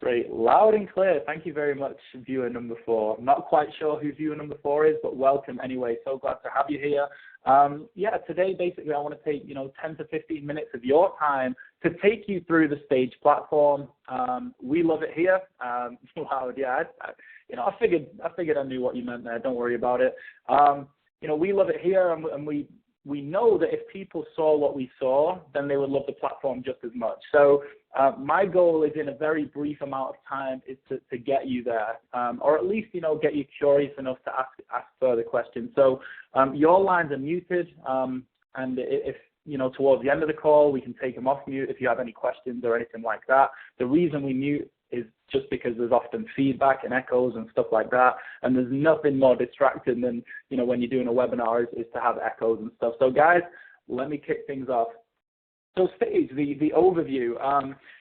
Great. Loud and clear. Thank you very much, viewer number 4. Not quite sure who viewer number 4 is, but welcome anyway. So glad to have you here. Yeah, today basically I want to take, 10 to 15 minutes of your time to take you through the Stage platform. We love it here. Wow, yeah, I figured I knew what you meant there. Don't worry about it. We love it here, and we know that if people saw what we saw, then they would love the platform just as much. So my goal is in a very brief amount of time is to get you there, or at least, get you curious enough to ask further questions. So your lines are muted, and if, towards the end of the call, we can take them off mute if you have any questions or anything like that. The reason we mute is just because there's often feedback and echoes and stuff like that, and there's nothing more distracting than, when you're doing a webinar is to have echoes and stuff. So guys, let me kick things off. So Stage, the overview,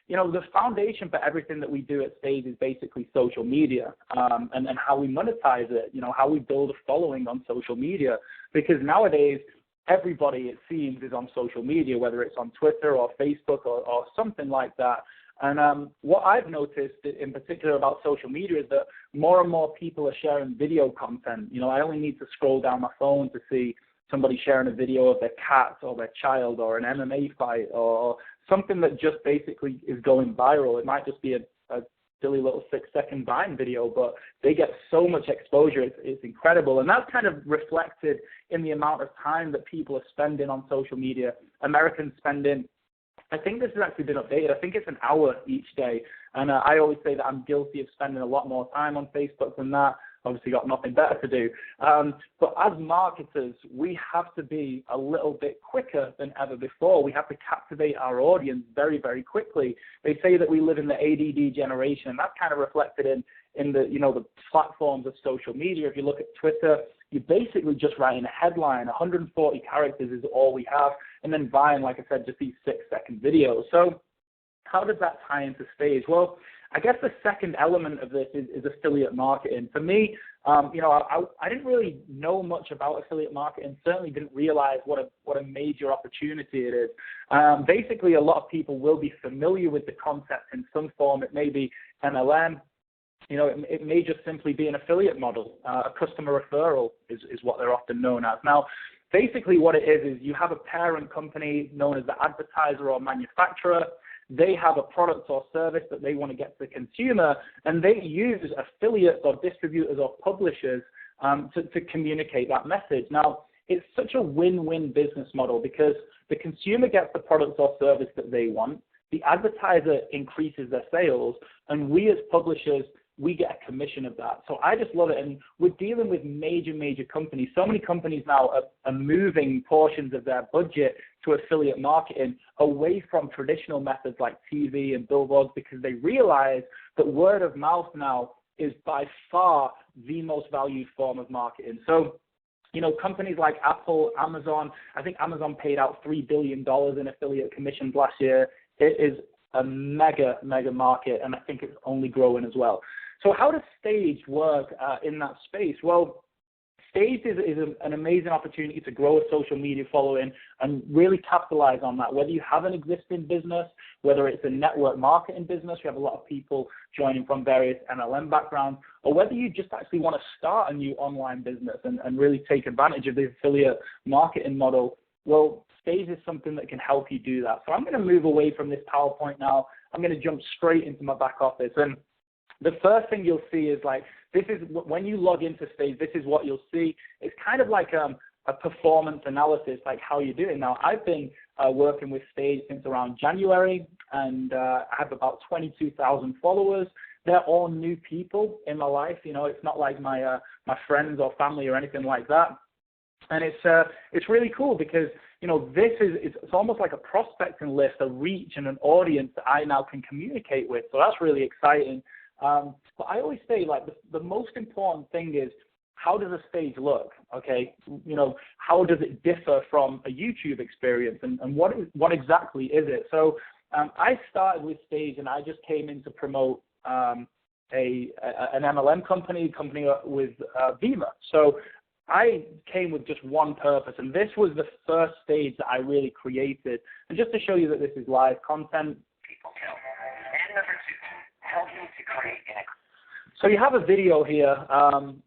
the foundation for everything that we do at Stage is basically social media, and how we monetize it, how we build a following on social media, because nowadays everybody, it seems, is on social media, whether it's on Twitter or Facebook or something like that. And what I've noticed in particular about social media is that more and more people are sharing video content. I only need to scroll down my phone to see somebody sharing a video of their cat or their child or an MMA fight or something that just basically is going viral. It might just be a silly little 6-second Vine video, but they get so much exposure. It's incredible. And that's kind of reflected in the amount of time that people are spending on social media. Americans spending, I think this has actually been updated, I think it's an hour each day. And I always say that I'm guilty of spending a lot more time on Facebook than that. Obviously got nothing better to do. But as marketers, we have to be a little bit quicker than ever before. We have to captivate our audience very, very quickly. They say that we live in the ADD generation, and that's kind of reflected in the, the platforms of social media. If you look at Twitter, you're basically just writing a headline. 140 characters is all we have. And then Vine, like I said, just these 6-second videos. So how does that tie into Stage? Well, I guess the second element of this is affiliate marketing. For me, I didn't really know much about affiliate marketing, certainly didn't realize what a major opportunity it is. Basically, a lot of people will be familiar with the concept in some form. It may be MLM. It may just simply be an affiliate model. A customer referral is what they're often known as. Now, basically what it is you have a parent company known as the advertiser or manufacturer. They have a product or service that they want to get to the consumer, and they use affiliates or distributors or publishers to communicate that message. Now, it's such a win-win business model because the consumer gets the product or service that they want, the advertiser increases their sales, and we as publishers, we get a commission of that. So I just love it. And we're dealing with major, major companies. So many companies now are moving portions of their budget to affiliate marketing away from traditional methods like TV and billboards because they realize that word of mouth now is by far the most valued form of marketing. So, companies like Apple, Amazon, I think Amazon paid out $3 billion in affiliate commissions last year. It is a mega, mega market, and I think it's only growing as well. So how does Stage work in that space? Well, Stage is an amazing opportunity to grow a social media following and really capitalize on that. Whether you have an existing business, whether it's a network marketing business, we have a lot of people joining from various MLM backgrounds, or whether you just actually want to start a new online business and really take advantage of the affiliate marketing model, well, Stage is something that can help you do that. So I'm going to move away from this PowerPoint now. I'm going to jump straight into my back office. And the first thing you'll see is this is when you log into Stage, this is what you'll see. It's kind of like a performance analysis, like how you're doing. Now, I've been working with Stage since around January, and I have about 22,000 followers. They're all new people in my life. It's not like my friends or family or anything like that. And it's really cool because, it's almost like a prospecting list, a reach and an audience that I now can communicate with. So that's really exciting. But I always say, the most important thing is, how does a Stage look? Okay, how does it differ from a YouTube experience, and what exactly is it? So I started with Stage, and I just came in to promote an MLM company with Vima. So I came with just one purpose, and this was the first Stage that I really created. And just to show you that this is live content. People kill. And number 2, help me So you have a video here.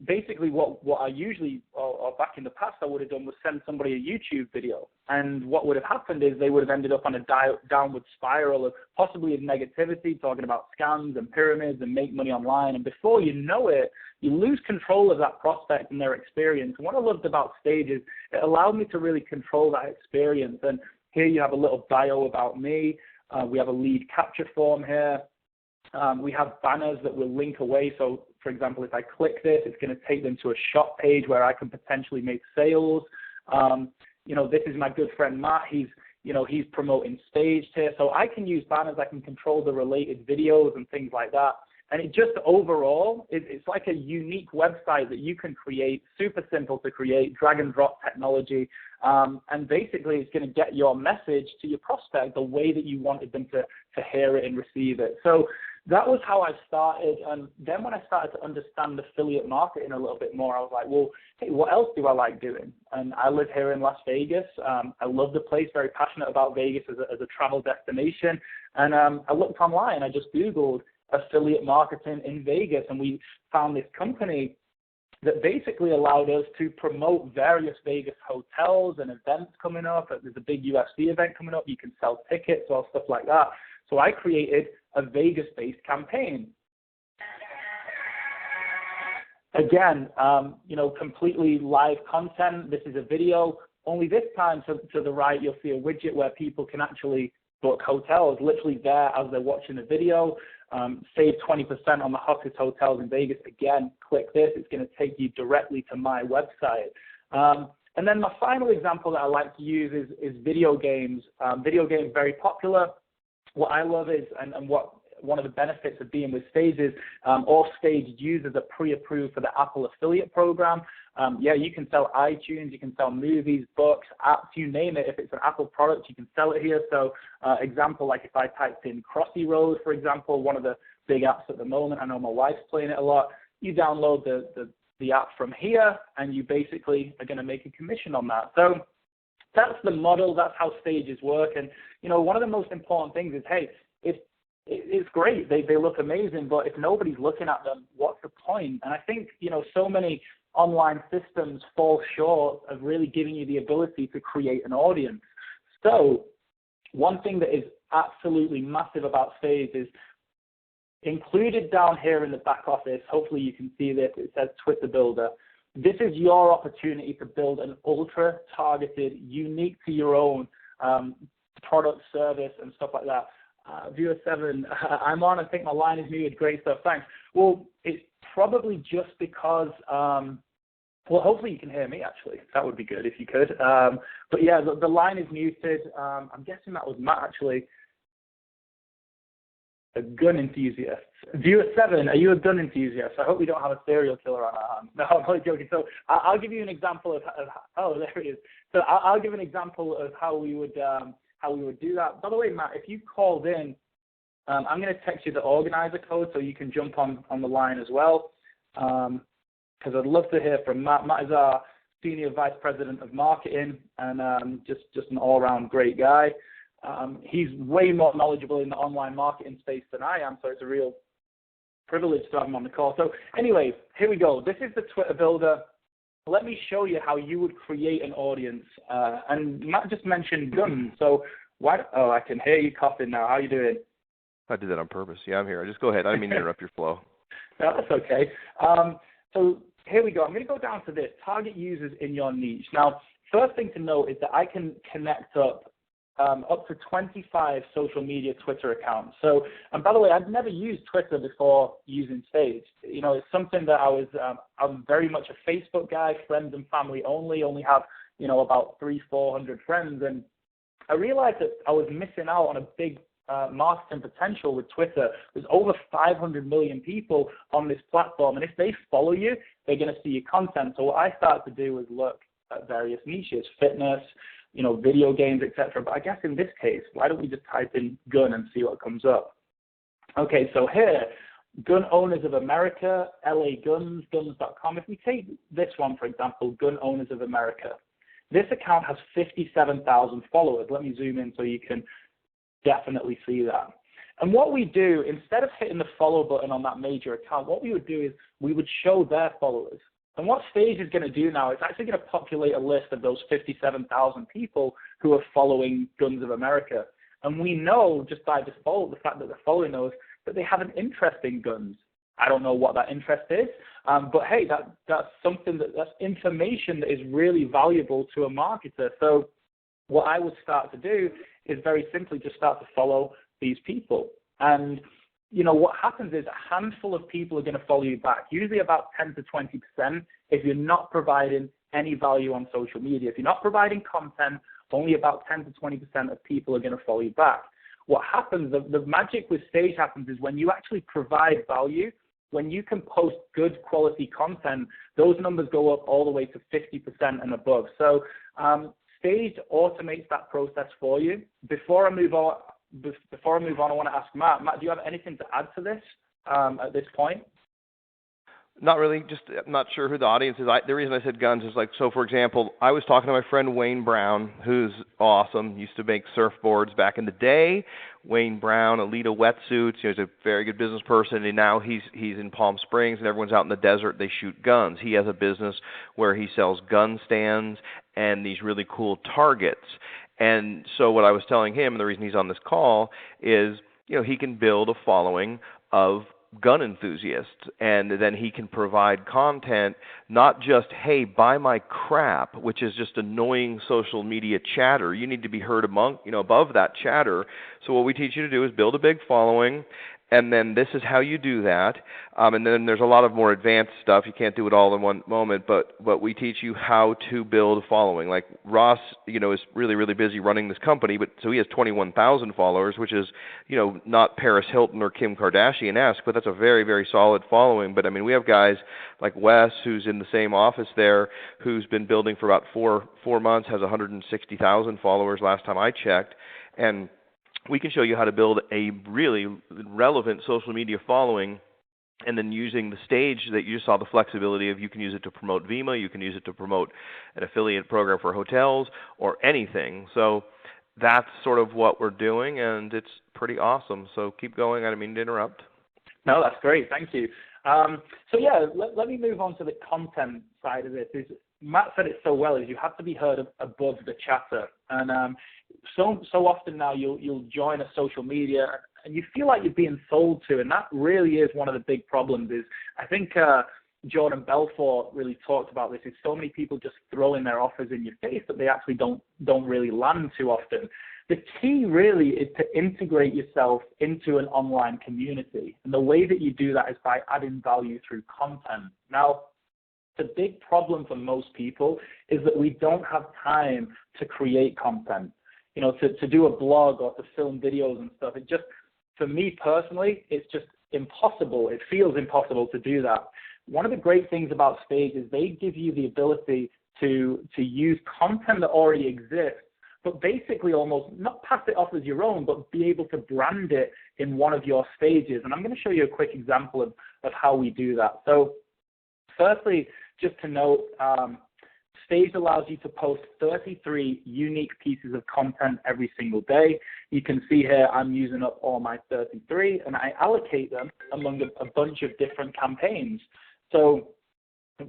Basically, what I usually, or back in the past, I would have done was send somebody a YouTube video. And what would have happened is they would have ended up on a downward spiral of possibly of negativity, talking about scams and pyramids and make money online. And before you know it, you lose control of that prospect and their experience. And what I loved about Stage is it allowed me to really control that experience. And here you have a little bio about me. We have a lead capture form here. We have banners that will link away. So, for example, if I click this, it's going to take them to a shop page where I can potentially make sales. This is my good friend Matt. He's promoting Staged here. So I can use banners. I can control the related videos and things like that. And it just overall, it's like a unique website that you can create, super simple to create, drag and drop technology. And basically, it's going to get your message to your prospect the way that you wanted them to hear it and receive it. So that was how I started. And then when I started to understand affiliate marketing a little bit more, I was like, well, hey, what else do I like doing? And I live here in Las Vegas. I love the place, very passionate about Vegas as a travel destination. And I looked online. I just Googled affiliate marketing in Vegas, and we found this company that basically allowed us to promote various Vegas hotels and events coming up. There's a big UFC event coming up. You can sell tickets or stuff like that. So I created a Vegas-based campaign. Again, completely live content. This is a video. Only this time to the right, you'll see a widget where people can actually book hotels, literally there as they're watching the video. Save 20% on the hottest hotels in Vegas. Again, click this. It's going to take you directly to my website. And then my final example that I like to use is video games. Video games very popular. What I love is, and what one of the benefits of being with Stage is, all Staged users are pre-approved for the Apple affiliate program. You can sell iTunes, you can sell movies, books, apps, you name it. If it's an Apple product, you can sell it here. So example, like if I typed in Crossy Road, for example, one of the big apps at the moment, I know my wife's playing it a lot, you download the app from here, and you basically are going to make a commission on that. So that's the model. That's how Stages work. And, one of the most important things is, hey, it's great. They look amazing, but if nobody's looking at them, what's the point? And I think, so many online systems fall short of really giving you the ability to create an audience. So one thing that is absolutely massive about Stage is included down here in the back office. Hopefully you can see this. It says Twitter Builder. This is your opportunity to build an ultra targeted, unique to your own product, service, and stuff like that. Viewer 7, I'm on. I think my line is muted. Great stuff. Thanks. Well, it's probably just because, hopefully you can hear me, actually. That would be good if you could. But yeah, the line is muted. I'm guessing that was Matt, actually. A gun enthusiast. Viewer 7, are you a gun enthusiast? I hope we don't have a serial killer on our hands. No, I'm only joking. So I'll give you an example of oh, there he is. So I'll give an example of how we would do that. By the way, Matt, if you called in, I'm going to text you the organizer code so you can jump on the line as well. Because I'd love to hear from Matt. Matt is our Senior Vice President of Marketing and just an all-around great guy. He's way more knowledgeable in the online marketing space than I am, so it's a real privilege to have him on the call. So anyway, here we go. This is the Twitter Builder. Let me show you how you would create an audience. And Matt just mentioned guns. So I can hear you coughing now. How are you doing? I did that on purpose. Yeah, I'm here. Just go ahead. I didn't mean to interrupt your flow. No, that's okay. So here we go. I'm going to go down to this, target users in your niche. Now, first thing to note is that I can connect up to 25 social media Twitter accounts. So, and by the way, I've never used Twitter before using Stage. It's something that I'm very much a Facebook guy, friends and family only have, about 300-400 friends. And I realized that I was missing out on a big marketing potential with Twitter. There's over 500 million people on this platform. And if they follow you, they're going to see your content. So what I started to do was look at various niches, fitness, video games, etc. But I guess in this case, why don't we just type in gun and see what comes up? Okay, so here, Gun Owners of America, LA Guns, guns.com. If we take this one, for example, Gun Owners of America, this account has 57,000 followers. Let me zoom in so you can definitely see that. And what we do, instead of hitting the follow button on that major account, what we would do is we would show their followers. And what Stage is going to do now, it's actually going to populate a list of those 57,000 people who are following Guns of America. And we know, just by default, the fact that they're following those, that they have an interest in guns. I don't know what that interest is, but hey, that's something that's information that is really valuable to a marketer. So what I would start to do is very simply just start to follow these people. And, you know, what happens is a handful of people are going to follow you back, usually about 10 to 20% if you're not providing any value on social media. If you're not providing content, only about 10 to 20% of people are going to follow you back. What happens, the magic with Stage happens is when you actually provide value, when you can post good quality content, those numbers go up all the way to 50% and above. So Stage automates that process for you. Before I move on, I want to ask Matt. Matt, do you have anything to add to this at this point? Not really. Just I'm not sure who the audience is. The reason I said guns is like, so for example, I was talking to my friend Wayne Brown, who's awesome. Used to make surfboards back in the day. Wayne Brown, Alita wetsuits. He's a very good business person, and now he's in Palm Springs, and everyone's out in the desert. They shoot guns. He has a business where he sells gun stands and these really cool targets. And so what I was telling him, and the reason he's on this call, is he can build a following of gun enthusiasts, and then he can provide content, not just, hey, buy my crap, which is just annoying social media chatter. You need to be heard above that chatter. So what we teach you to do is build a big following, and then this is how you do that. And then there's a lot of more advanced stuff. You can't do it all in one moment, but we teach you how to build a following. Like Ross, is really, really busy running this company, but so he has 21,000 followers, which is, not Paris Hilton or Kim Kardashian-esque, but that's a very, very solid following. But I mean, we have guys like Wes, who's in the same office there, who's been building for about four months, has 160,000 followers last time I checked, and we can show you how to build a really relevant social media following, and then using the Stage that you saw, the flexibility of, you can use it to promote Vima, you can use it to promote an affiliate program for hotels or anything. So that's sort of what we're doing, and it's pretty awesome. So keep going. I didn't mean to interrupt. No, that's great. Thank you. So yeah, let me move on to the content side of this. Matt said it so well, is you have to be heard above the chatter. And so often now you'll join a social media and you feel like you're being sold to, and that really is one of the big problems. Is I think Jordan Belfort really talked about this. Is so many people just throwing their offers in your face that they actually don't really land too often. The key really is to integrate yourself into an online community, and the way that you do that is by adding value through content. Now, the big problem for most people is that we don't have time to create content, to do a blog or to film videos and stuff. It just, for me personally, it's just impossible. It feels impossible to do that. One of the great things about Stage is they give you the ability to use content that already exists, but basically almost not pass it off as your own, but be able to brand it in one of your stages. And I'm going to show you a quick example of how we do that. So firstly, just to note, Stage allows you to post 33 unique pieces of content every single day. You can see here I'm using up all my 33, and I allocate them among a bunch of different campaigns. So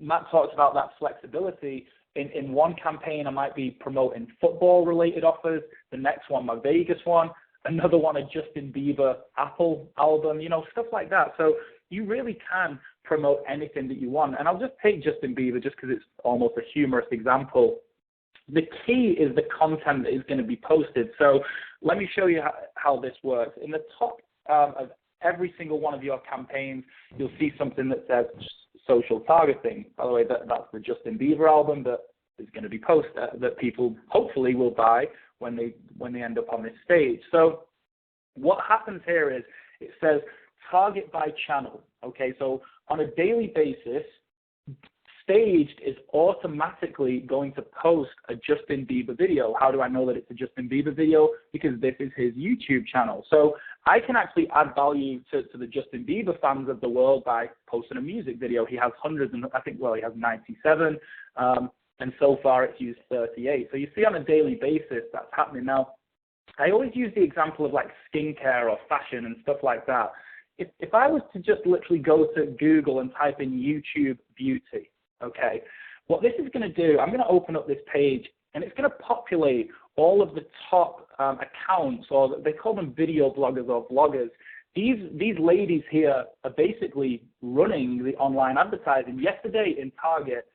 Matt talks about that flexibility. In one campaign, I might be promoting football-related offers. The next one, my Vegas one. Another one, a Justin Bieber Apple album, stuff like that. So you really can promote anything that you want. And I'll just take Justin Bieber just because it's almost a humorous example. The key is the content that is going to be posted. So let me show you how this works. In the top of every single one of your campaigns, you'll see something that says social targeting. By the way, that's the Justin Bieber album that is going to be posted, that people hopefully will buy when they end up on this stage. So what happens here is it says target by channel. Okay, so on a daily basis, Staged is automatically going to post a Justin Bieber video. How do I know that it's a Justin Bieber video? Because this is his YouTube channel. So I can actually add value to the Justin Bieber fans of the world by posting a music video. He has hundreds, and he has 97, and so far it's used 38. So you see on a daily basis that's happening. Now, I always use the example of like skincare or fashion and stuff like that. If I was to just literally go to Google and type in YouTube beauty, okay, what this is going to do, I'm going to open up this page and it's going to populate all of the top accounts, or they call them video bloggers or vloggers. These ladies here are basically running the online advertising. Yesterday in Target,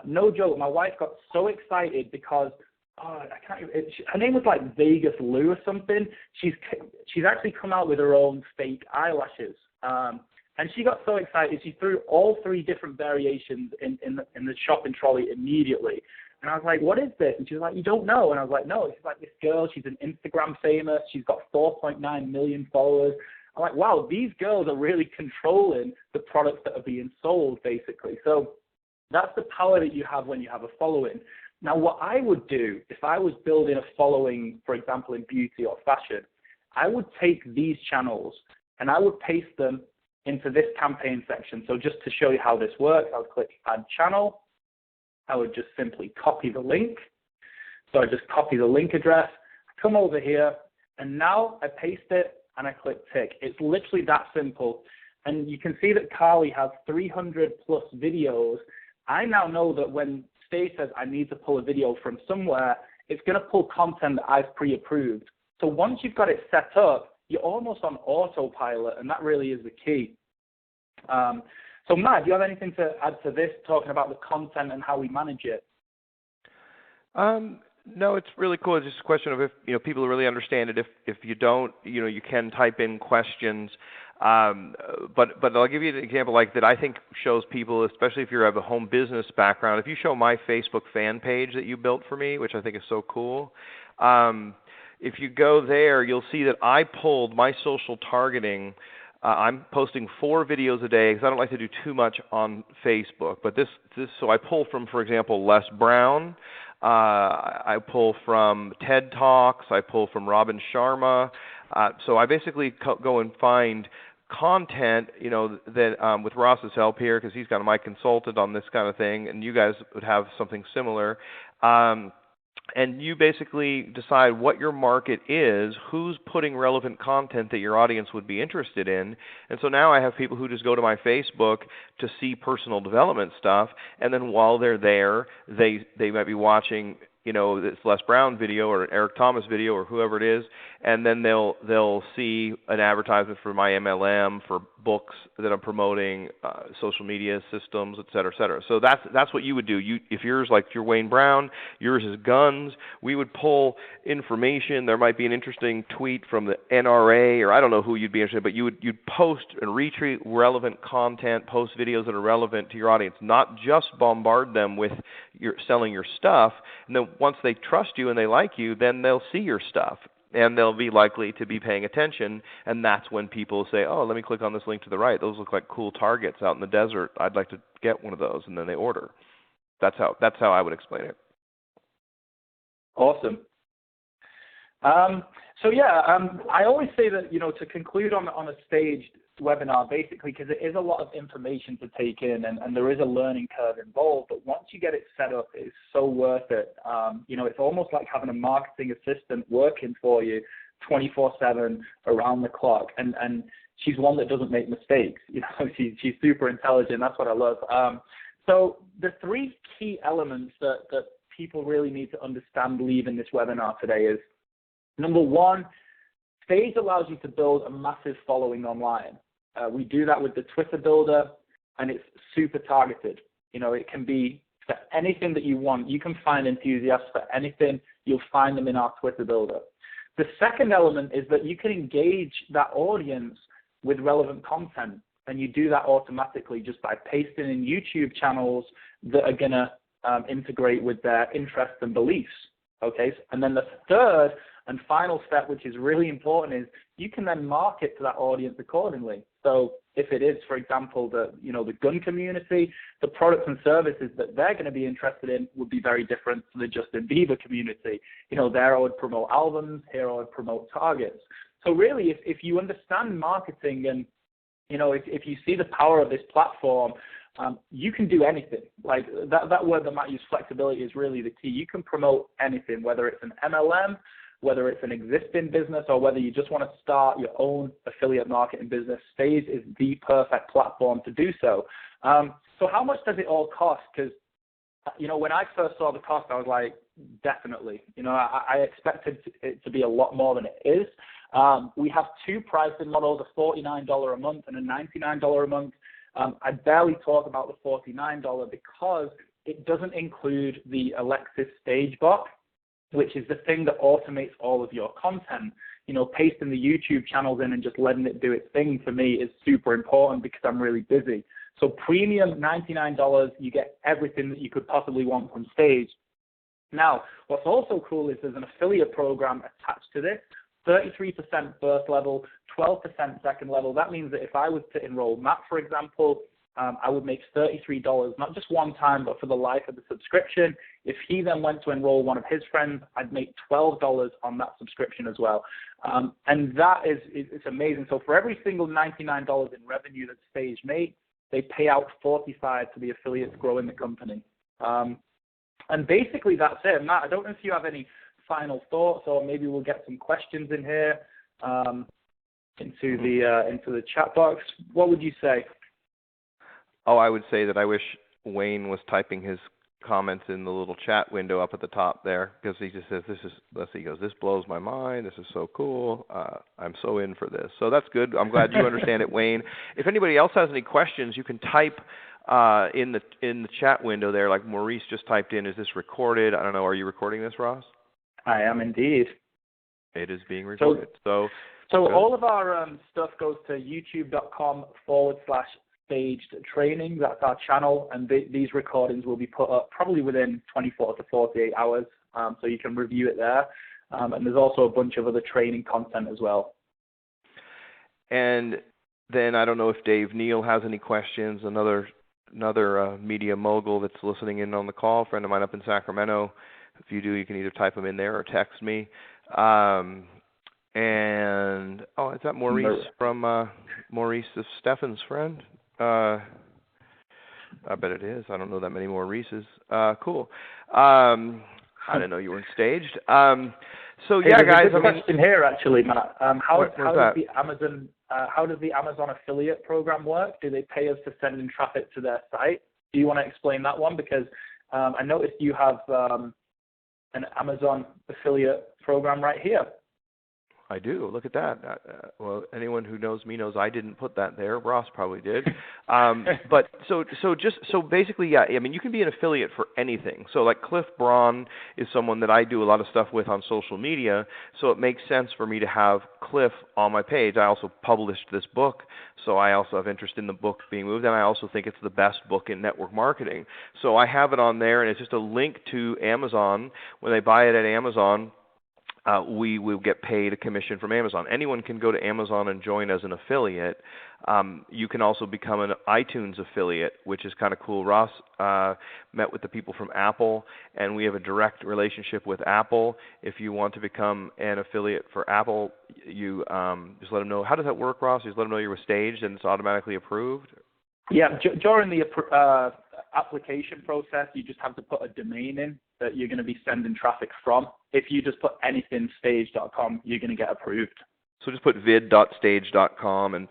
no joke, my wife got so excited because her name was like Vegas Lou or something. She's actually come out with her own fake eyelashes, and she got so excited she threw all 3 different variations in the shopping trolley immediately. And I was like, what is this? And she was like, you don't know? And I was like, no. She's like, this girl, she's an Instagram famous. She's got 4.9 million followers. I'm like, wow, these girls are really controlling the products that are being sold, basically. So that's the power that you have when you have a following. Now, what I would do if I was building a following, for example, in beauty or fashion, I would take these channels and I would paste them into this campaign section. So just to show you how this works, I would click Add Channel. I would just simply copy the link. So I just copy the link address, come over here, and now I paste it and I click tick. It's literally that simple. And you can see that Carly has 300 plus videos. I now know that when Stay says I need to pull a video from somewhere, it's going to pull content that I've pre-approved. So once you've got it set up, you're almost on autopilot, and that really is the key. So Matt, do you have anything to add to this, talking about the content and how we manage it? No, it's really cool. It's just a question of if people really understand it. If you don't, you can type in questions. But I'll give you an example like that I think shows people, especially if you have a home business background. If you show my Facebook fan page that you built for me, which I think is so cool, if you go there, you'll see that I pulled my social targeting. I'm posting 4 videos a day because I don't like to do too much on Facebook. But so I pull from, for example, Les Brown. I pull from TED Talks. I pull from Robin Sharma. So I basically go and find content, that with Ross's help here, because he's kind of my consultant on this kind of thing, and you guys would have something similar. And you basically decide what your market is, who's putting relevant content that your audience would be interested in. And so now I have people who just go to my Facebook to see personal development stuff, and then while they're there, they might be watching this Les Brown video or an Eric Thomas video or whoever it is, and then they'll see an advertisement for my MLM, for books that I'm promoting, social media systems, et cetera, et cetera. So that's what you would do. If yours, like your Wayne Brown, yours is guns, we would pull information. There might be an interesting tweet from the NRA, or I don't know who you'd be interested in, but you'd post and retweet relevant content, post videos that are relevant to your audience, not just bombard them with selling your stuff. And then once they trust you and they like you, then they'll see your stuff and they'll be likely to be paying attention. And that's when people say, oh, let me click on this link to the right. Those look like cool targets out in the desert. I'd like to get one of those. And then they order. That's how I would explain it. Awesome. I always say that, to conclude on a staged webinar, basically, because it is a lot of information to take in and there is a learning curve involved, but once you get it set up, it's so worth it. It's almost like having a marketing assistant working for you 24/7 around the clock, and she's one that doesn't make mistakes. She's super intelligent. That's what I love. So the 3 key elements that people really need to understand leaving this webinar today is, number 1, Stage allows you to build a massive following online. We do that with the Twitter Builder, and it's super targeted. It can be for anything that you want. You can find enthusiasts for anything. You'll find them in our Twitter Builder. The second element is that you can engage that audience with relevant content, and you do that automatically just by pasting in YouTube channels that are going to integrate with their interests and beliefs. Okay, and then the third and final step, which is really important, is you can then market to that audience accordingly. So if it is, for example, the gun community, the products and services that they're going to be interested in would be very different to the Justin Bieber community. There I would promote albums, here I would promote targets. So really, if you understand marketing and, if you see the power of this platform, you can do anything. Like that word that Matt used, flexibility, is really the key. You can promote anything, whether it's an MLM, whether it's an existing business or whether you just want to start your own affiliate marketing business, Stage is the perfect platform to do so. So how much does it all cost? Because, when I first saw the cost, I was like, definitely. I expected it to be a lot more than it is. We have two pricing models, a $49 a month and a $99 a month. I barely talk about the $49 because it doesn't include the Alexis Stage Bot, which is the thing that automates all of your content. Pasting the YouTube channels in and just letting it do its thing for me is super important because I'm really busy. So premium, $99, you get everything that you could possibly want from Stage. Now, what's also cool is there's an affiliate program attached to this, 33% first level, 12% second level. That means that if I was to enroll Matt, for example, I would make $33, not just one time, but for the life of the subscription. If he then went to enroll one of his friends, I'd make $12 on that subscription as well. And that it's amazing. So for every single $99 in revenue that Stage makes, they pay out $45 to the affiliates growing the company. And basically that's it. Matt, I don't know if you have any final thoughts, or maybe we'll get some questions in here into the chat box. What would you say? Oh, I would say that I wish Wayne was typing his comments in the little chat window up at the top there, because he just says, he goes, this blows my mind. This is so cool. I'm so in for this. So that's good. I'm glad you understand it, Wayne. If anybody else has any questions, you can type in the chat window there, like Maurice just typed in, is this recorded? I don't know. Are you recording this, Ross? I am indeed. It is being recorded. So all of our stuff goes to youtube.com/staged training. That's our channel, and these recordings will be put up probably within 24 to 48 hours, so you can review it there. And there's also a bunch of other training content as well. And then I don't know if Dave Neal has any questions, another media mogul that's listening in on the call, a friend of mine up in Sacramento. If you do, you can either type them in there or text me. And is that Maurice from Maurice is Stefan's friend? I bet it is. I don't know that many Maurices. Cool. I didn't know you were staged. So yeah, guys. There's a question here actually, Matt. How does the Amazon affiliate program work? Do they pay us to send in traffic to their site? Do you want to explain that one? Because I noticed you have an Amazon affiliate program right here. I do. Look at that. Well, anyone who knows me knows I didn't put that there. Ross probably did. But so basically, yeah. I mean, you can be an affiliate for anything. So like Cliff Braun is someone that I do a lot of stuff with on social media. So it makes sense for me to have Cliff on my page. I also published this book, so I also have interest in the book being moved, and I also think it's the best book in network marketing. So I have it on there, and it's just a link to Amazon. When they buy it at Amazon, we will get paid a commission from Amazon. Anyone can go to Amazon and join as an affiliate. You can also become an iTunes affiliate, which is kind of cool. Ross met with the people from Apple, and we have a direct relationship with Apple. If you want to become an affiliate for Apple, you just let them know. How does that work, Ross? You just let them know you were staged and it's automatically approved? Yeah, during the application process, you just have to put a domain in that you're going to be sending traffic from. If you just put anything stage.com, you're going to get approved. So just put vid.stage.com and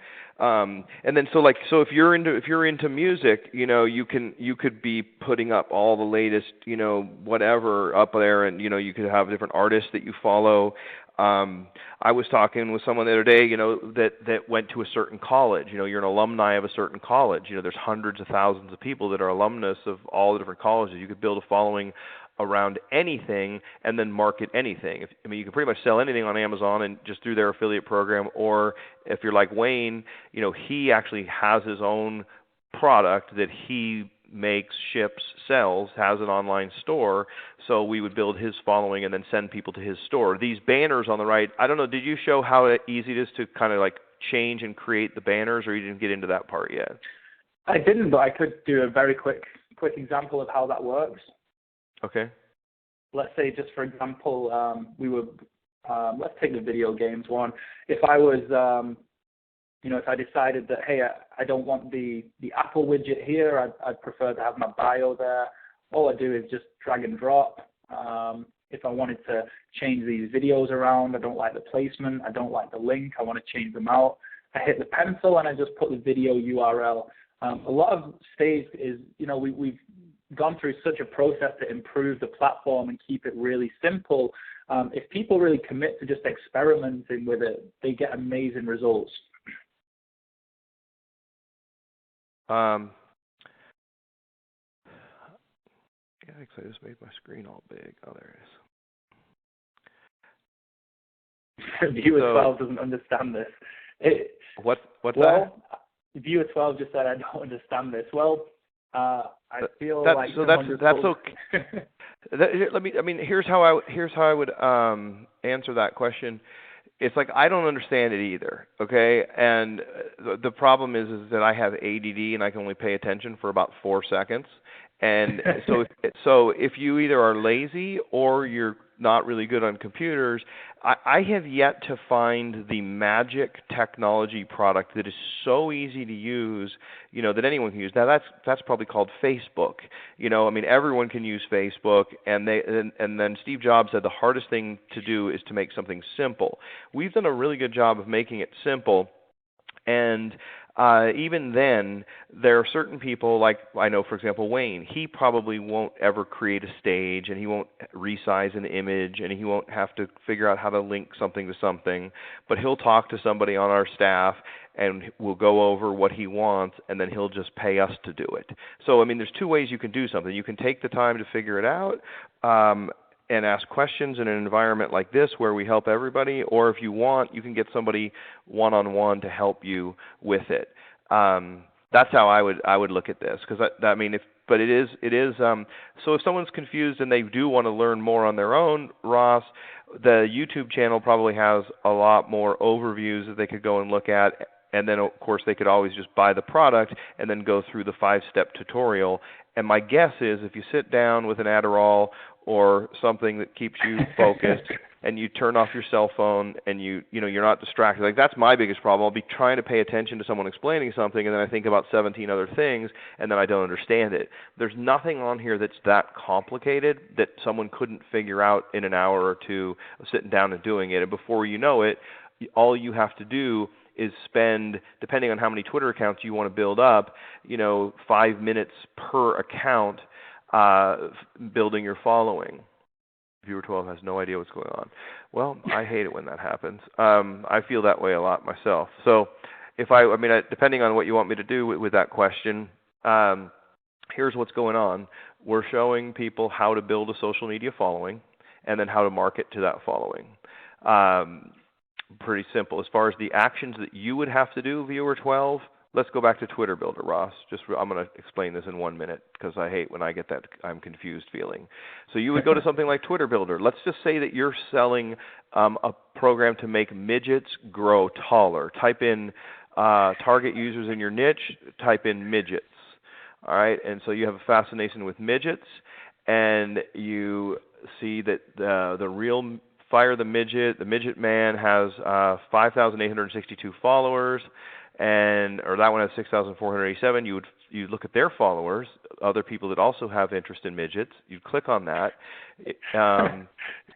then so if you're into music, you could be putting up all the latest, whatever up there, and you could have different artists that you follow. I was talking with someone the other day, that went to a certain college. You're an alumni of a certain college. There's hundreds of thousands of people that are alumnus of all the different colleges. You could build a following around anything and then market anything. You can pretty much sell anything on Amazon and just through their affiliate program, or if you're like Wayne, he actually has his own product that he makes, ships, sells, has an online store, so we would build his following and then send people to his store. These banners on the right, I don't know, did you show how easy it is to kind of like change and create the banners, or you didn't get into that part yet? I didn't, but I could do a very quick example of how that works. Okay. Let's say, just for example, let's take the video games one. If I was, if I decided that, hey, I don't want the Apple widget here, I'd prefer to have my bio there. All I do is just drag and drop if I wanted to change these videos around, I don't like the placement, I don't like the link, I want to change them out, I hit the pencil and I just put the video URL. A lot of stage is, we've gone through such a process to improve the platform and keep it really simple. If people really commit to just experimenting with it, they get amazing results. Yeah, actually, I just made my screen all big. Oh, there it is. Viewer 12 doesn't understand this. What's that? Viewer 12 just said, I don't understand this. Well, I feel like that's okay. Here's how I would answer that question. It's like I don't understand it either, okay? And the problem is that I have ADD and I can only pay attention for about 4 seconds. And so if you either are lazy or you're not really good on computers, I have yet to find the magic technology product that is so easy to use, that anyone can use. Now that's probably called Facebook. Everyone can use Facebook, and then Steve Jobs said the hardest thing to do is to make something simple. We've done a really good job of making it simple, and even then, there are certain people, like I know, for example, Wayne. He probably won't ever create a stage, and he won't resize an image, and he won't have to figure out how to link something to something. But he'll talk to somebody on our staff, and we'll go over what he wants, and then he'll just pay us to do it. So, there's 2 ways you can do something. You can take the time to figure it out, and ask questions in an environment like this where we help everybody, or if you want, you can get somebody one-on-one to help you with it. That's how I would look at this, because but it is. So if someone's confused and they do want to learn more on their own, Ross, the YouTube channel probably has a lot more overviews that they could go and look at. And then, of course, they could always just buy the product and then go through the 5-step tutorial. And my guess is if you sit down with an Adderall or something that keeps you focused and you turn off your cell phone and you're not distracted. Like, that's my biggest problem. I'll be trying to pay attention to someone explaining something, and then I think about 17 other things, and then I don't understand it. There's nothing on here that's that complicated that someone couldn't figure out in an hour or two of sitting down and doing it. And before you know it, all you have to do is spend, depending on how many Twitter accounts you want to build up, 5 minutes per account building your following. Viewer 12 has no idea what's going on. Well, I hate it when that happens. I feel that way a lot myself. So depending on what you want me to do with that question, here's what's going on. We're showing people how to build a social media following and then how to market to that following. Pretty simple. As far as the actions that you would have to do, Viewer 12, let's go back to Twitter Builder, Ross. I'm going to explain this in 1 minute because I hate when I get that I'm confused feeling. So you would go to something like Twitter Builder. Let's just say that you're selling a program to make midgets grow taller. Type in target users in your niche, type in midgets. All right, and so you have a fascination with midgets, and you see that the real Fire the Midget Man has 5,862 followers, or that one has 6,487. You look at their followers, other people that also have interest in midgets. You'd click on that. It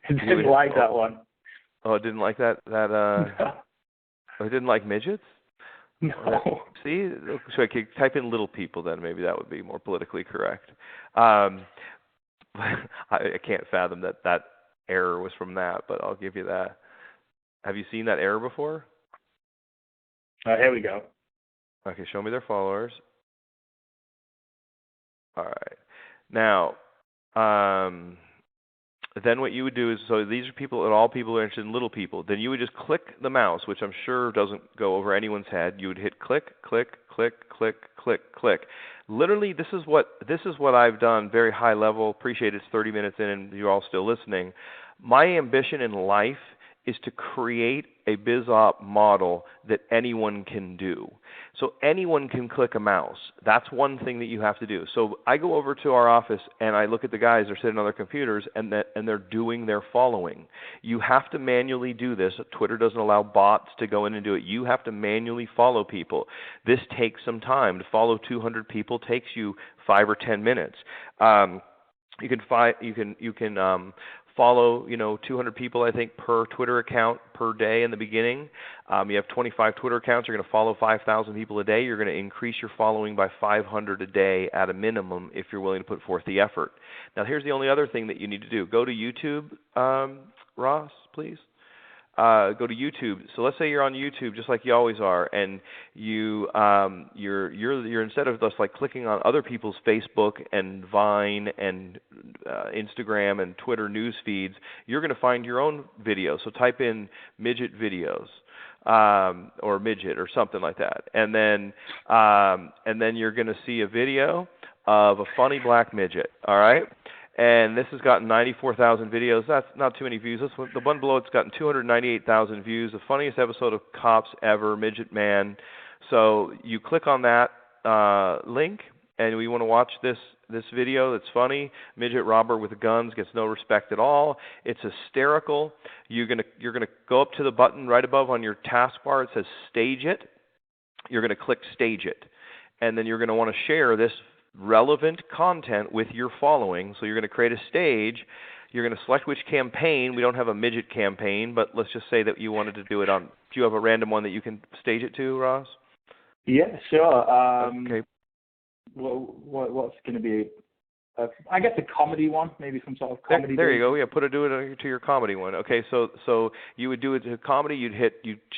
didn't like that one. Oh, it didn't like that. No. Oh, it didn't like midgets? No. See, so I could type in little people then. Maybe that would be more politically correct. I can't fathom that error was from that, but I'll give you that. Have you seen that error before? Here we go. Okay, show me their followers. All right. Now, then what you would do is, so these are all people who are interested in little people. Then you would just click the mouse, which I'm sure doesn't go over anyone's head. You would hit click, click, click, click, click, click. Literally, this is what I've done, very high level. Appreciate it's 30 minutes in and you're all still listening. My ambition in life is to create a BizOp model that anyone can do. So anyone can click a mouse. That's one thing that you have to do. So I go over to our office and I look at the guys, they're sitting on their computers and they're doing their following. You have to manually do this. Twitter doesn't allow bots to go in and do it. You have to manually follow people. This takes some time. To follow 200 people takes you 5 or 10 minutes. You can follow, 200 people, I think, per Twitter account per day in the beginning. You have 25 Twitter accounts. You're going to follow 5,000 people a day. You're going to increase your following by 500 a day at a minimum if you're willing to put forth the effort. Now, here's the only other thing that you need to do. Go to YouTube, Ross, please. Go to YouTube. So let's say you're on YouTube, just like you always are, and you're instead of just like clicking on other people's Facebook and Vine and Instagram and Twitter news feeds, you're going to find your own videos. So type in midget videos. Or midget or something like that, and then you're going to see a video of a funny black midget. All right. And this has gotten 94,000 videos. That's not too many views. The one below it's gotten 298,000 views. The funniest episode of Cops ever, Midget Man. So you click on that link, and we want to watch this video that's funny. Midget robber with guns gets no respect at all. It's hysterical. You're gonna go up to the button right above on your taskbar. It says Stage It. You're gonna click Stage It, and then you're gonna want to share this relevant content with your following. So you're going to create a stage. You're going to select which campaign. We don't have a midget campaign, but let's just say that you wanted to do it on. Do you have a random one that you can stage it to, Ross? Yeah, sure. Okay. What's going to be? I guess a comedy one, maybe some sort of comedy. There you go. Yeah, do it to your comedy one. Okay, so you would do it to comedy. You'd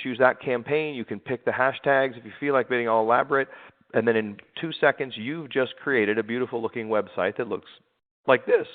choose that campaign. You can pick the hashtags if you feel like being all elaborate. And then in 2 seconds, you've just created a beautiful-looking website that looks like this.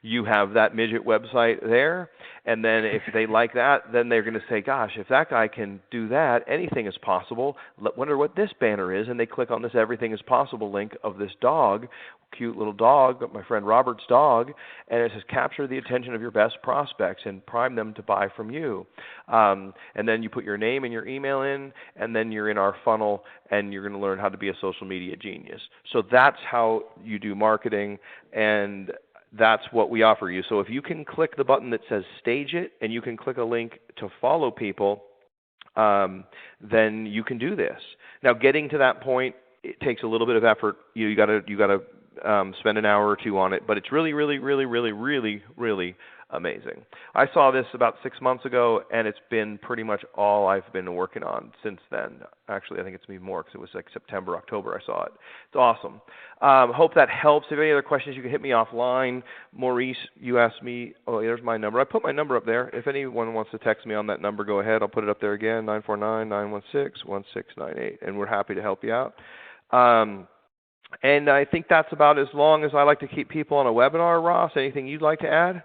You have that midget website there, and then if they like that, then they're going to say, gosh, if that guy can do that, anything is possible. Wonder what this banner is, and they click on this everything is possible link of this dog, cute little dog, my friend Robert's dog, and it says capture the attention of your best prospects and prime them to buy from you. And then you put your name and your email in, and then you're in our funnel, and you're going to learn how to be a social media genius. So that's how you do marketing, and that's what we offer you. So if you can click the button that says Stage It, and you can click a link to follow people, then you can do this. Now, getting to that point, it takes a little bit of effort. You got to spend an hour or two on it, but it's really, really, really, really, really, really amazing. I saw this about 6 months ago, and it's been pretty much all I've been working on since then. Actually, I think it's been more because it was like September, October I saw it. It's awesome. Hope that helps. If you have any other questions, you can hit me offline. Maurice, you asked me. Oh, there's my number. I put my number up there. If anyone wants to text me on that number, go ahead. I'll put it up there again, 949-916-1698, and we're happy to help you out. And I think that's about as long as I like to keep people on a webinar. Ross, anything you'd like to add?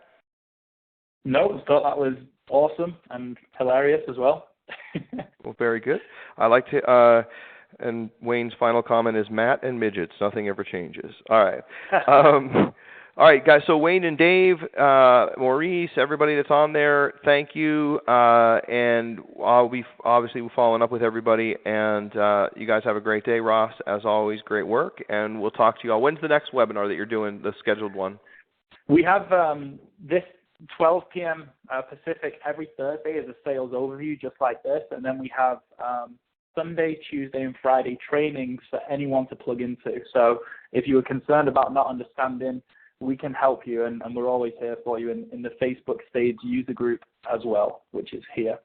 No, thought that was awesome and hilarious as well. Well, very good. I like to, and Wayne's final comment is Matt and midgets. Nothing ever changes. All right. All right, guys. So Wayne and Dave, Maurice, everybody that's on there, thank you. And I'll be obviously following up with everybody. And you guys have a great day. Ross, as always, great work. And we'll talk to you all. When's the next webinar that you're doing, the scheduled one? We have this 12 p.m. Pacific every Thursday is a sales overview just like this. And then we have Sunday, Tuesday, and Friday trainings for anyone to plug into. So if you were concerned about not understanding, we can help you, and we're always here for you in the Facebook Stage user group as well, which is here.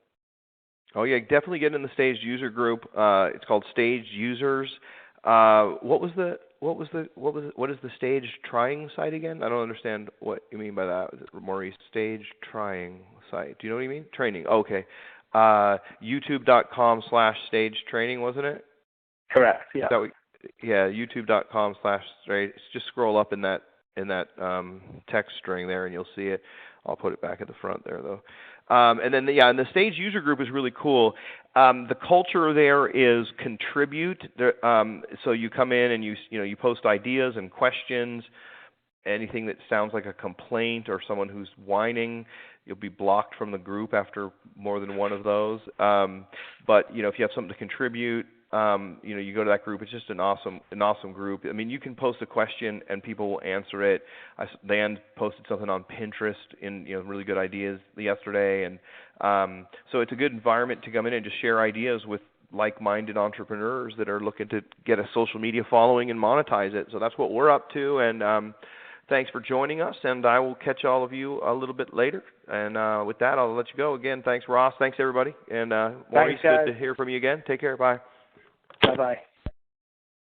Oh yeah, definitely get in the Staged user group. It's called Staged Users. What is the Staged Trying site again? I don't understand what you mean by that, Maurice. Staged Trying site. Do you know what you mean? Training. Okay. YouTube.com/Staged Training, wasn't it? Correct. Yeah. YouTube.com/Staged. Just scroll up in that text string there, and you'll see it. I'll put it back at the front there, though. And then, and the Staged user group is really cool. The culture there is contribute. So you come in and you post ideas and questions. Anything that sounds like a complaint or someone who's whining, you'll be blocked from the group after more than one of those. But if you have something to contribute, you go to that group. It's just an awesome group. I mean, you can post a question and people will answer it. Dan posted something on Pinterest in really good ideas yesterday, and so it's a good environment to come in and just share ideas with like-minded entrepreneurs that are looking to get a social media following and monetize it. So that's what we're up to, and Thanks for joining us, and I will catch all of you a little bit later. And with that, I'll let you go. Again, thanks, Ross. Thanks, everybody. And Maurice, good to hear from you again. Take care. Bye. Bye-bye.